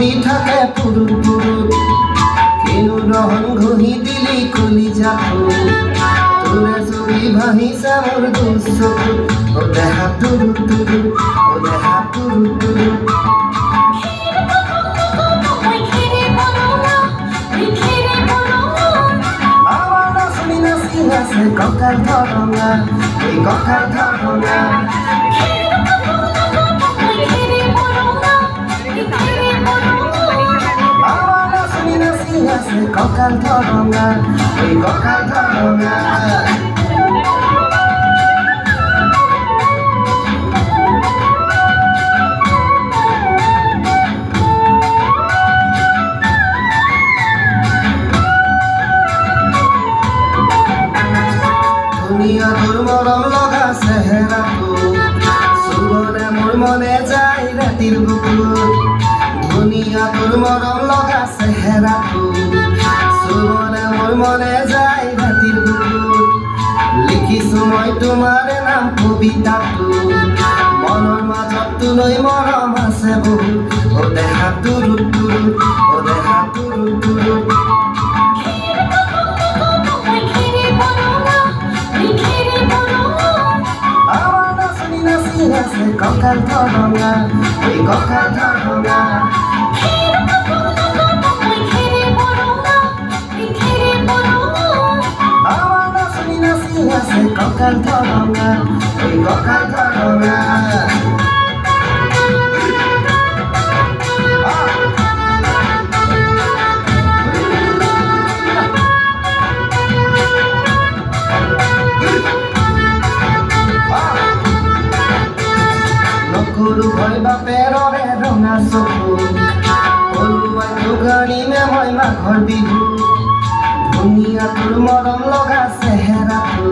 পৰি থাকে পুৰু পুৰু কিনো ৰহন ঘঁহি দিলি কলিজাটো তোৰে জুৰি ভাঙিছে মোৰ দুচকু ও দেহা তুৰু তুৰু ও দেহা তুৰু তুৰু আমার নাচনি নাচি আছে কঁকাল ধরঙা এই কঁকাল ধরঙা আমার নাচনি নাচি আছে কঁকাল ধরঙা এই কঁকাল ধরঙা দুনিয়া তোর মরম লগা চেহেৰাটো চুবলে মোৰ মনে যায় ৰাতিৰ বুকুত দুনিয়া তোর মরম লগা চেহেৰাটো চুবলে মোৰ মনে যায় ৰাতিৰ বুকুত লিখিছো মই তোমাৰ নাম কবিতাটো মনৰ মাজত তোলৈ মৰম আছে বহুত ও দেহা তুৰু তুৰু ও দেহা তুৰু তুৰু আছে কঁকাল ধরঙা এই কঁকাল ধরঙা আমার নাচনি নাচি আছে কঁকাল ধরঙা এই কঁকাল ধরঙা গরু ভয় বাপেররে রঙা চকু পলুৱাই গাড়ীমে মই মাঘৰ বিহু ধুনীয়া তোৰ মৰম লগা চেহেৰাটো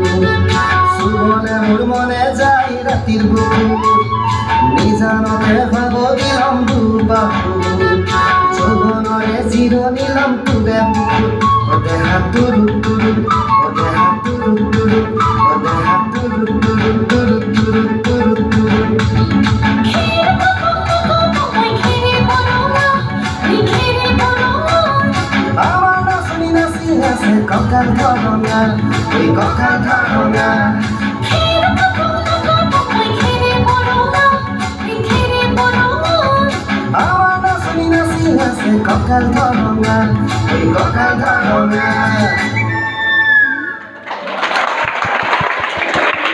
চুবলে মোৰ মনে যায় ৰাতিৰ বুকুত নিজানতে ভাব দিলম দুবাহু যৌৱনৰে জিৰণি লম তোৰে বুকুত ও দেহা তুৰু তুৰু ও দেহা তুৰু তুৰু ও দেহা তুৰু তুৰু তুৰু তুৰু তুৰু তুৰু আমার নাচনি নাচি আছে কঁকাল ধরঙা এই কঁকাল ধরঙা আমার নাচনি নাচি আছে কঁকাল ধরঙা এই কঁকাল ধরঙা